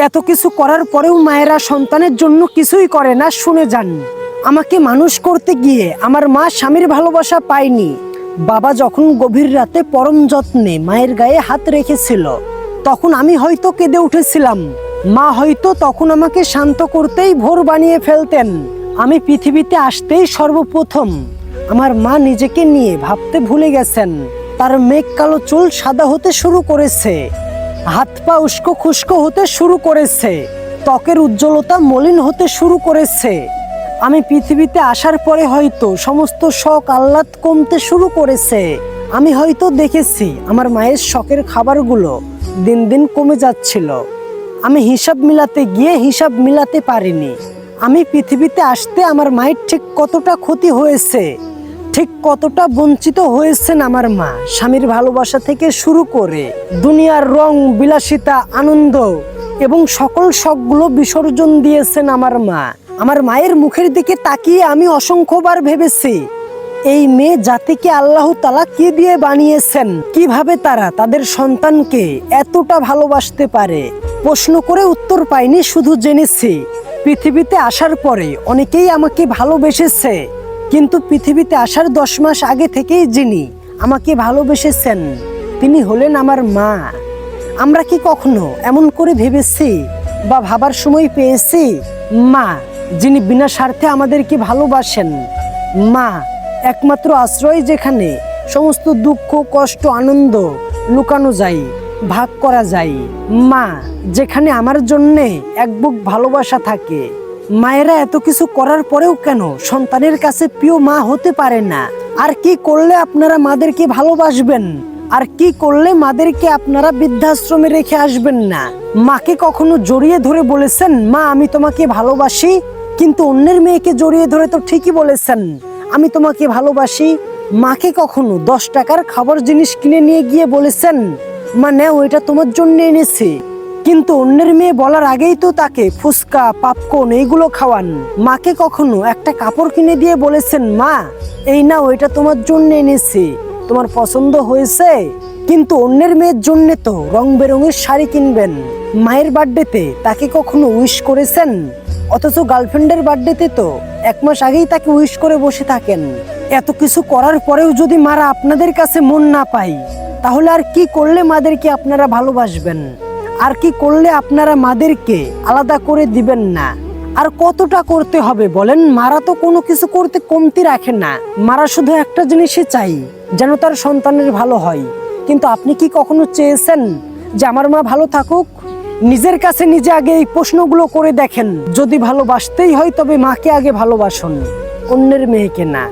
এত কিছু করার পরেও মায়েরা সন্তানের জন্য কিছুই করে না। শুনে যান, আমাকে মানুষ করতে গিয়ে আমার মা স্বামীর ভালোবাসা পায়নি। বাবা যখন গভীর রাতে পরম যত্নে মায়ের গায়ে হাত রেখেছিল, তখন আমি হয়তো কেঁদে উঠেছিলাম। মা হয়তো তখন আমাকে শান্ত করতেই ভোর বানিয়ে ফেলতেন। আমি পৃথিবীতে আসতেই সর্বপ্রথম আমার মা নিজেকে নিয়ে ভাবতে ভুলে গেছেন। তার মেঘ কালো চুল সাদা হতে শুরু করেছে, হাত পা উস্কো খুস্কো হতে শুরু করেছে, ত্বকের উজ্জ্বলতা মলিন হতে শুরু করেছে। আমি পৃথিবীতে আসার পরে হয়তো সমস্ত শখ আহ্লাদ কমতে শুরু করেছে। আমি হয়তো দেখেছি আমার মায়ের শখের খাবারগুলো দিন দিন কমে যাচ্ছিল। আমি হিসাব মিলাতে গিয়ে হিসাব মিলাতে পারিনি। আমি পৃথিবীতে আসতে আমার মায়ের ঠিক কতটা ক্ষতি হয়েছে, ঠিক কতটা বঞ্চিত হয়েছেন আমার মা। স্বামীর ভালোবাসা থেকে শুরু করে দুনিয়ার রং বিলাসিতা আনন্দ এবং সকল শখগুলো বিসর্জন দিয়েছেন আমার মা। আমার মায়ের মুখের দিকে তাকিয়ে আমি অসংখ্যবার ভেবেছি, এই মেয়ে জাতিকে আল্লাহ তাআলা কি দিয়ে বানিয়েছেন, কিভাবে তারা তাদের সন্তানকে এতটা ভালোবাসতে পারে। প্রশ্ন করে উত্তর পাইনি, শুধু জেনেছি পৃথিবীতে আসার পরে অনেকেই আমাকে ভালোবেসেছে, কিন্তু পৃথিবীতে আসার 10 মাস আগে থেকেই যিনি আমাকে ভালোবেসেছেন তিনি হলেন আমার মা। আমরা কি কখনো এমন করে ভেবেছি বা ভাবার সময় পেয়েছি, মা যিনি বিনা স্বার্থে আমাদেরকে ভালোবাসেন, মা একমাত্র আশ্রয় যেখানে সমস্ত দুঃখ কষ্ট আনন্দ লুকানো যায়, ভাগ করা যায়, মা যেখানে আমার জন্যে এক বুক ভালোবাসা থাকে। মায়েরা এত কিছু করার পরেও কেন সন্তানের কাছে প্রিয় মা হতে পারে না? আর কি করলে আপনারা মাদেরকে ভালোবাসবেন? আর কি করলে মাদেরকে আপনারা বৃদ্ধাশ্রমে রেখে আসবেন না? মাকে কখনো জড়িয়ে ধরে বলেছেন, মা আমি তোমাকে ভালোবাসি? কিন্তু অন্যের মেয়েকে জড়িয়ে ধরে তো ঠিকই বলেছেন, আমি তোমাকে ভালোবাসি। মাকে কখনো 10 টাকার খাবার জিনিস কিনে নিয়ে গিয়ে বলেছেন, মা নেও এটা তোমার জন্য এনেছি? কিন্তু অন্যের মেয়ে বলার আগেই তো তাকে ফুচকা পপকর্ন এইগুলো খাওয়ান। মাকে কখনো একটা কাপড় কিনে দিয়ে বলেছেন, মা এই নাও এটা তোমার জন্য এনেছি, তোমার পছন্দ হয়েছে? কিন্তু অন্যের মেয়ের জন্য তো রং বেরঙের শাড়ি কিনবেন। মায়ের বার্থডেতে তাকে কখনো উইশ করেছেন? অথচ গার্লফ্রেন্ডের বার্থডেতে তো 1 মাস আগেই তাকে উইশ করে বসে থাকেন। এত কিছু করার পরেও যদি মারা আপনাদের কাছে মন না পায়, তাহলে আর কি করলে মাদেরকে আপনারা ভালোবাসবেন? আর কি করলে আপনারা মাদেরকে আলাদা করে দিবেন না? আর কতটা করতে হবে বলেন? মারা তো কোনো কিছু করতে কমতি রাখে না। মারা শুধু একটা জিনিসই চাই, যেন তার সন্তানের ভালো হয়। কিন্তু আপনি কি কখনো চেয়েছেন যে আমার মা ভালো থাকুক? নিজের কাছে নিজে আগে এই প্রশ্নগুলো করে দেখেন। যদি ভালোবাসতেই হয় তবে মাকে আগে ভালোবাসুন, অন্যের মেয়েকে না।